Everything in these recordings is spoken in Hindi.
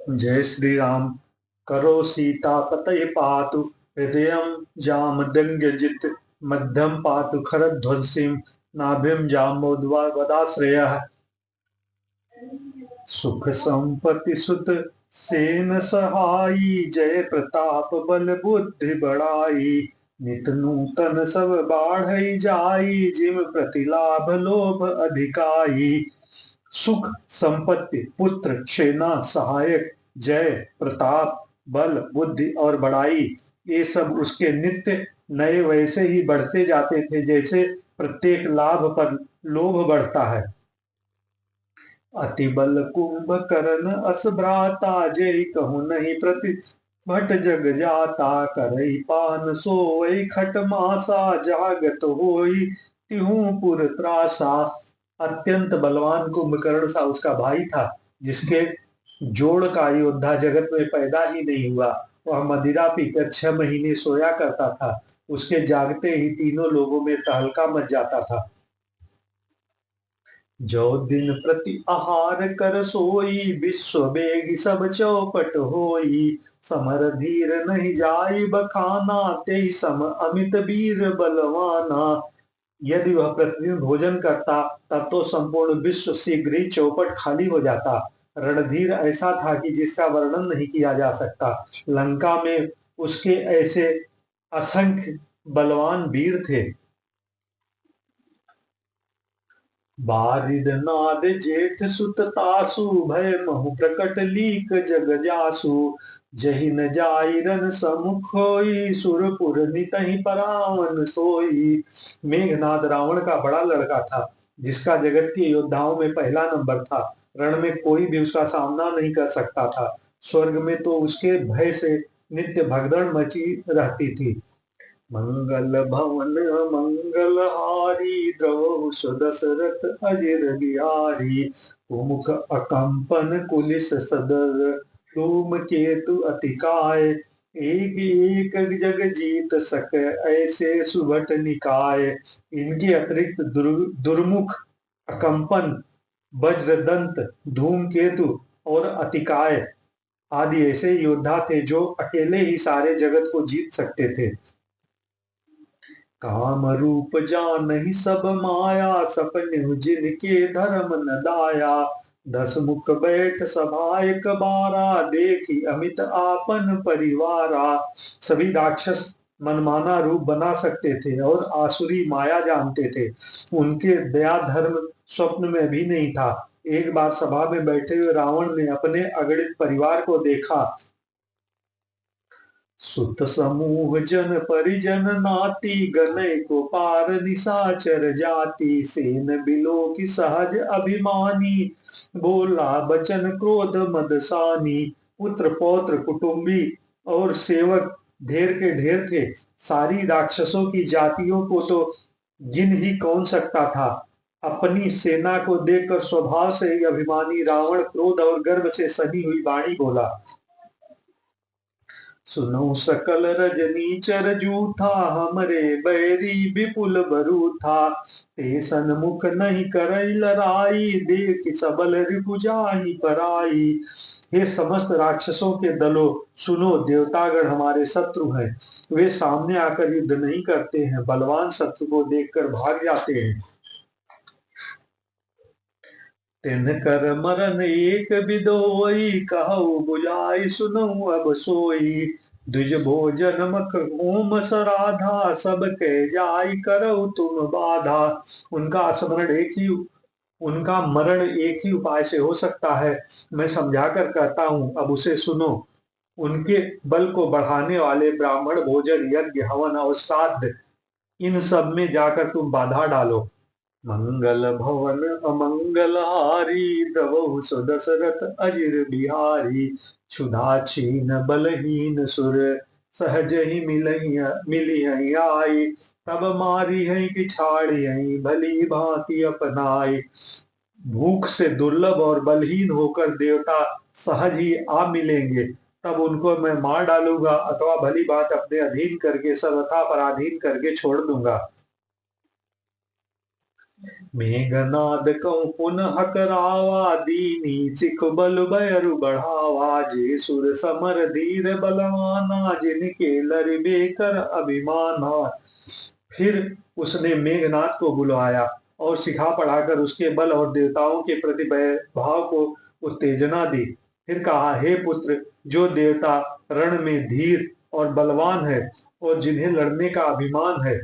जय श्री राम। करो सीता पतये पातु, हृदयं जामदग्निजित, मध्यम पातु खरध्वंसीं, नाभिं जाम्बोद्वा वदाश्रयः। सुख संपत्ति सुत सेन सहाई, जय प्रताप बल बुद्धि बढ़ाई। नित नूतन सब बाढ़ई जाई, जिम प्रतिलाभ लोभ अधिकाई। सुख संपत्ति पुत्र सेना सहायक जय प्रताप बल बुद्धि और बड़ाई, ये सब उसके नित्य नए वैसे ही बढ़ते जाते थे जैसे प्रत्येक लाभ पर लोभ बढ़ता है। अति बल कुंभकर्ण अस भ्राता, जय कहूँ नहीं प्रति भट जग जाता। करई पान सोई खट मासा, जागत होई तिहु पुर त्रासा। अत्यंत बलवान कुंभकर्ण सा उसका भाई था, जिसके जोड़ का योद्धा जगत में पैदा ही नहीं हुआ। वह मदिरा पीकर 6 महीने सोया करता था। उसके जागते ही तीनों लोगों में तहलका मच जाता था। जो दिन प्रति आहार कर सोई, विश्व बेग सब चौपट होई। समर धीर नहीं जाई बखाना, तेई सम अमित वीर बलवाना। यदि वह प्रतिदिन भोजन करता तब तो संपूर्ण विश्व शीघ्र ही चौपट खाली हो जाता। रणधीर ऐसा था कि जिसका वर्णन नहीं किया जा सकता। लंका में उसके ऐसे असंख्य बलवान वीर थे। बारिद नाद जेठ सुत तासु, भय महु प्रकट लीक जग जासु। जहि न जाई रन समुख होई, सुरपुर नितहि परावन सोई। मेघनाद रावण का बड़ा लड़का था, जिसका जगत के योद्धाओं में पहला नंबर था। रण में कोई भी उसका सामना नहीं कर सकता था। स्वर्ग में तो उसके भय से नित्य भगदड़ मची रहती थी। मंगल भवन मंगल हारी, द्रवहु सुदशरथ अजिर बिहारी। कुमुख अकंपन कुलिस सदर, धूम केतु अतिकाय। एक एक जग जीत सक, ऐसे सुभट निकाय। इनके अतिरिक्त दुर्मुख, अकंपन, वज्रदंत, धूमकेतु और अतिकाय आदि ऐसे योद्धा थे जो अकेले ही सारे जगत को जीत सकते थे। काम रूप जानहि सब माया, सपने जिनके धर्म न दाया। 10 मुख बैठ सभा एक बारा, देखी अमित आपन परिवारा। सभी राक्षस मनमाना रूप बना सकते थे और आसुरी माया जानते थे। उनके दया धर्म स्वप्न में भी नहीं था। एक बार सभा में बैठे हुए रावण ने अपने अगणित परिवार को देखा। सुत समूह जन परिजन नाती, गनय को पार निशाचर जाति। सेन बिलो की सहज अभिमानी, बोला बचन क्रोध मदसानी। पुत्र पौत्र कुटुंबी और सेवक ढेर के ढेर थे। सारी राक्षसों की जातियों को तो गिन ही कौन सकता था। अपनी सेना को देखकर स्वभाव से ही अभिमानी रावण क्रोध और गर्व से सनी हुई वाणी बोला। सुनो सकल रजनी चर जूथा, हमरे बैरी विपुल बरूथा। ते सन्मुख नहीं करई लड़ाई, देख सबल रिपु जाहि पराई। हे समस्त राक्षसों के दलों, सुनो, देवतागण हमारे शत्रु हैं। वे सामने आकर युद्ध नहीं करते हैं, बलवान शत्रु को देखकर भाग जाते हैं। तिनकर मरन एक बिदोई, कहु बुझाई सुनऊ अब सोई। द्विज भोजन मख होम सराधा, सब के जाई करऊ तुम बाधा। उनका स्मरण एक ही उनका मरण एक ही उपाय से हो सकता है। मैं समझा कर कहता हूँ, अब उसे सुनो। उनके बल को बढ़ाने वाले ब्राह्मण भोजन यज्ञ हवन और श्राद्ध, इन सब में जाकर तुम बाधा डालो। मंगल भवन अमंगल हारी, द्रवहु सुदशरथ अजिर बिहारी। क्षुधा छीन बलहीन सुर, सहज ही मिली आई। तब मारी है कि छाड़ी है, भली भांति अपनाई। भूख से दुर्लभ और बलहीन होकर देवता सहज ही आ मिलेंगे, तब उनको मैं मार डालूंगा अथवा भली बात अपने अधीन करके सर्वथा पराधीन करके छोड़ दूंगा। मेघनाद कहूँ पुनः करावा, दीनी सिख बल बैरु बढ़ावा। जे सुर समर धीर बलवाना, जिनके लरिबे कर अभिमाना। फिर उसने मेघनाद को बुलवाया और सिखा पढ़ाकर उसके बल और देवताओं के प्रति भाव को उत्तेजना दी। फिर कहा, हे पुत्र, जो देवता रण में धीर और बलवान है और जिन्हें लड़ने का अभिमान है,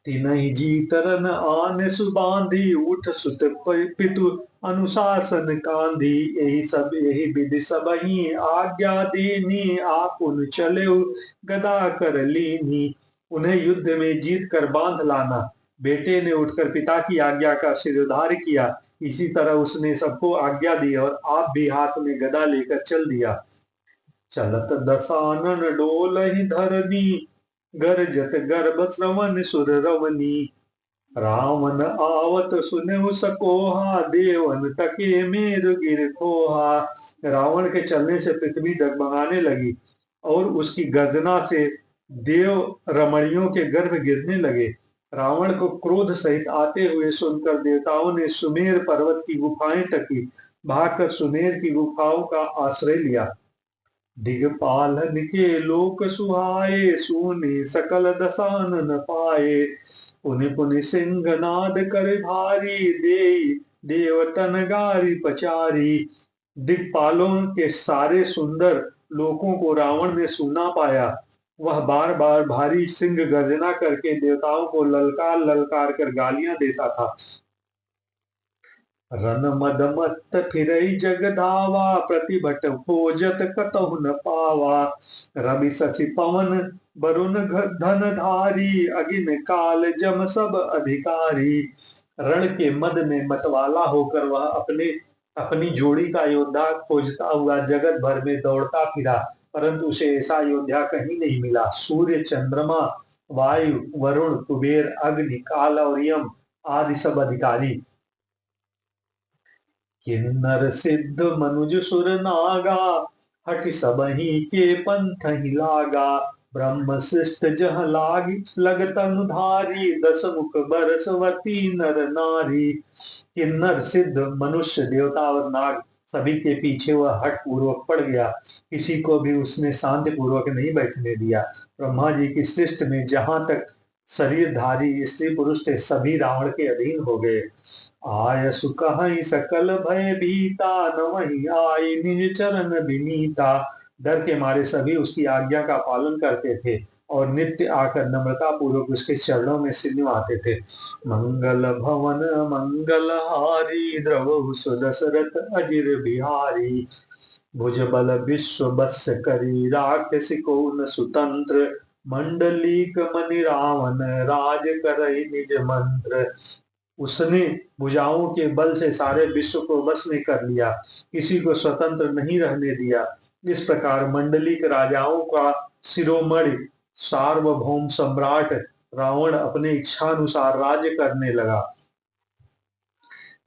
तिनहि जीतरन आन सुबांधी। उठ सुत पितु अनुशासन कांधी। यही विधि सबहि आज्ञा दीनी। आपुन चले गदा कर लीनी। उन्हें युद्ध में जीत कर बांध लाना। बेटे ने उठकर पिता की आज्ञा का शिरोधार्य किया। इसी तरह उसने सबको आज्ञा दी और आप भी हाथ में गदा लेकर चल दिया। चलत दसानन डोलहि धरनी, गरजत गर्भ श्रवण सुर रवनी। रावण आवत सुनहु सकोहा, देवन तके मेरु गिर खोहा। रावण के चलने से पृथ्वी डगमगाने लगी और उसकी गर्जना से देव रमणियों के गर्भ गिरने लगे। रावण को क्रोध सहित आते हुए सुनकर देवताओं ने सुमेर पर्वत की गुफाएं तकी। भागकर सुमेर की गुफाओं का आश्रय लिया। दिगपालन के लोक सुहाए, सुने सकल दसानन पाए। पुनि पुनि सिंहनाद कर भारी, दे देवतन गारी पचारी। दिक्पालों के सारे सुंदर लोकों को रावण ने सुना पाया। वह बार बार भारी सिंह गर्जना करके देवताओं को ललकार ललकार कर गालियां देता था। रन मद मत्त फिरई जग धावा, प्रतिभट खोजत कतहु न पावा। रवि शशि पवन वरुण धन धारी, अगिन काल जम सब अधिकारी। रण के मद में मतवाला होकर वह अपनी जोड़ी का योद्धा खोजता हुआ जगत भर में दौड़ता फिरा, परंतु उसे ऐसा योद्धा कहीं नहीं मिला। सूर्य, चंद्रमा, वायु, वरुण, कुबेर, अग्नि, काल और यम आदि सब अधिकारी, किन्नर सिद्ध मनुज सुर नागा, हठ सबहि के पंथ ही लागा। ब्रह्म शिष्ट जह लाग लगत अनुधारी, दस मुख बरसवती नर नारी। किन्नर सिद्ध मनुष्य, देवता और नाग सभी के पीछे वह हठ पूर्वक पड़ गया। किसी को भी उसने शांति पूर्वक नहीं बैठने दिया। ब्रह्मा जी की सृष्टि में जहां तक शरीरधारी स्त्री पुरुष थे, सभी रावण के अधीन हो गए। आय सुकहि सकल भय भीता, न वही आई निज चरण विनीता। डर के मारे सभी उसकी आज्ञा का पालन करते थे और नित्य आकर नम्रता पूर्वक उसके चरणों में सिर निभाते थे। मंगल भवन मंगल हारी, द्रवहु सुदशरथ अजिर बिहारी। भुज बल विश्व बस करी, राक्षस को न सुतंत्र। मंडलीक मनि रावण, राज करई निज मंत्र। उसने भुजाओं के बल से सारे विश्व को वश में कर लिया, किसी को स्वतंत्र नहीं रहने दिया। इस प्रकार मंडलिक राजाओं का शिरोमणि सार्वभौम सम्राट रावण अपने इच्छानुसार राज्य करने लगा।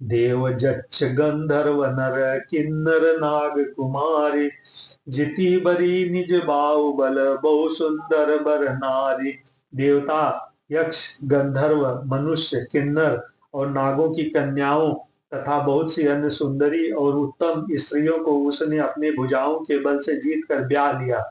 देव जक्ष गंधर्व नर, किन्नर नाग कुमारी। जिति बरी निज बाहुबल, बहु सुंदर बर नारी। देवता, यक्ष, गंधर्व, मनुष्य, किन्नर और नागों की कन्याओं तथा बहुत सी अन्य सुंदरी और उत्तम स्त्रियों को उसने अपने भुजाओं के बल से जीत कर ब्याह लिया।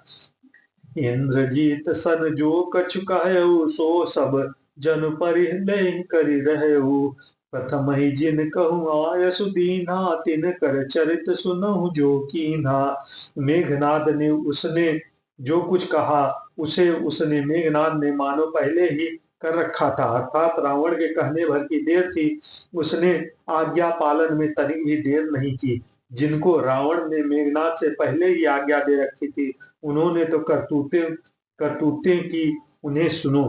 इंद्रजीत सन जो कछु कहऊ, सो सब जन परिलय करि रहऊ। प्रथम ही जिन कहूँ आयसु दीन्हा, तिन कर चरित सुनहु जो कीन्हा। मेघनाद ने उसने जो कुछ कहा उसे उसने मेघनाद ने मानो पहले ही कर रखा था, अर्थात रावण के कहने भर की देर थी। उसने आज्ञा पालन में तनिक भी देर नहीं की। जिनको रावण ने मेघनाद से पहले ही आज्ञा दे रखी थी, उन्होंने तो करतूतें की। उन्हें सुनो।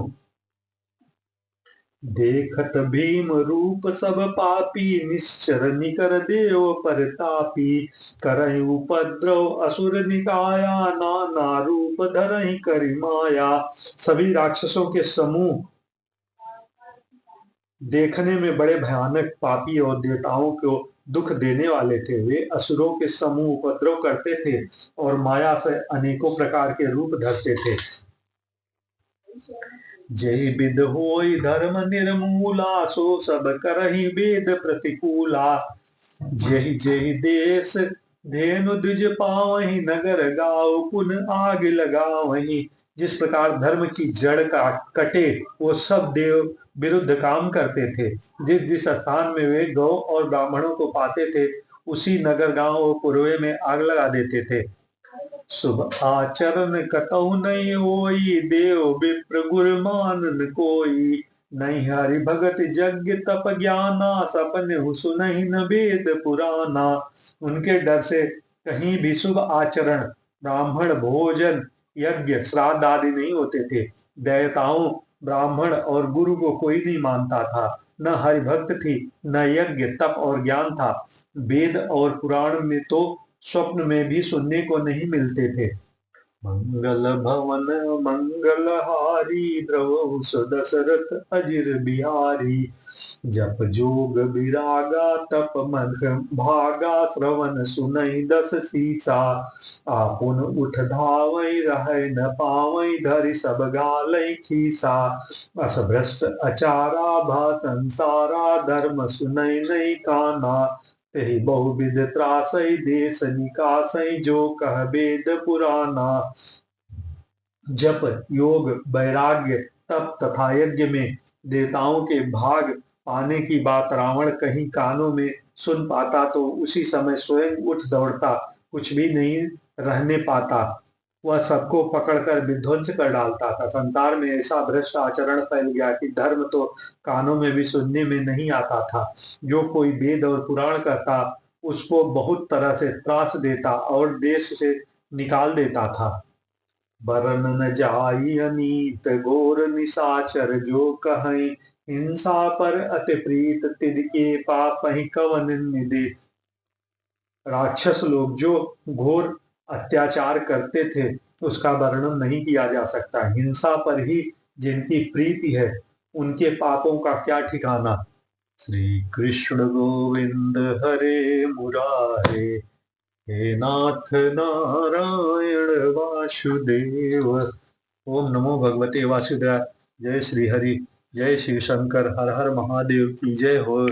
देखत भीम रूप सब पापी, निश्चर निकर देव परतापी। करहि उपद्रव असुर निकाया, नाना रूप धरहि करि माया। सभी राक्षसों के समूह देखने में बड़े भयानक, पापी और देवताओं को दुख देने वाले थे। वे असुरों के समूह उपद्रव करते थे और माया से अनेकों प्रकार के रूप धरते थे। जय विद होई धर्म निर्मूला, सो सब करहि वेद प्रतिकूला। जय जय देश धेनु द्विज पावहीं, नगर गाँव पुन आग लगावहीं। जिस प्रकार धर्म की जड़ का कटे वो सब देव विरुद्ध काम करते थे। जिस जिस स्थान में वे गौ और ब्राह्मणों को पाते थे उसी नगर गांव और पुरवे में आग लगा देते थे। शुभ आचरण कतहु नहीं होई, देव विप्र गुर मानन कोई। नहीं हरि भगत यज्ञ तप ज्ञाना, सपने सुनहि न वेद पुराना। उनके डर से कहीं भी शुभ आचरण, ब्राह्मण भोजन, यज्ञ श्राद्ध आदि नहीं होते थे। देवताओं, ब्राह्मण और गुरु को कोई नहीं मानता था। न हरिभक्त थी, न यज्ञ तप और ज्ञान था। वेद और पुराण में तो स्वप्न में भी सुनने को नहीं मिलते थे। मंगल भवन मंगलहारी, द्रवहु दशरथ अजिर बिहारी। जप जोग विरागा, तप मध भागा, श्रवण सुनई दस सीसा। आपुन उठ धावई, रहै न पावई, धरि सब गालै खीसा। अस भ्रष्ट अचारा, भा संसारा, धर्म सुनई नहीं काना। तेहि बहुविध त्रासई, देश निकासई, जो कह वेद पुराना। जप योग वैराग्य तप तथा यज्ञ में देवताओं के भाग पाने की बात रावण कहीं कानों में सुन पाता तो उसी समय स्वयं उठ दौड़ता, कुछ भी नहीं रहने पाता। वह सबको पकड़कर विध्वंस कर डालता था। संसार में ऐसा भ्रष्ट आचरण फैल गया कि धर्म तो कानों में भी सुनने में नहीं आता था। जो कोई वेद और पुराण कहता उसको बहुत तरह से त्रास देता और देश से निकाल देता था। बरन न जाई अनीत घोर निशाचर, जो कहीं हिंसा पर अति प्रीत, तिनके पापहि कवन निधि। राक्षस लोग जो घोर अत्याचार करते थे उसका वर्णन नहीं किया जा सकता। हिंसा पर ही जिनकी प्रीति है उनके पापों का क्या ठिकाना। श्री कृष्ण गोविंद हरे मुरारे, हे नाथ नारायण वासुदेव। ओम नमो भगवते वासुदेव। जय श्री हरि, जय श्री शंकर, हर हर महादेव की जय हो।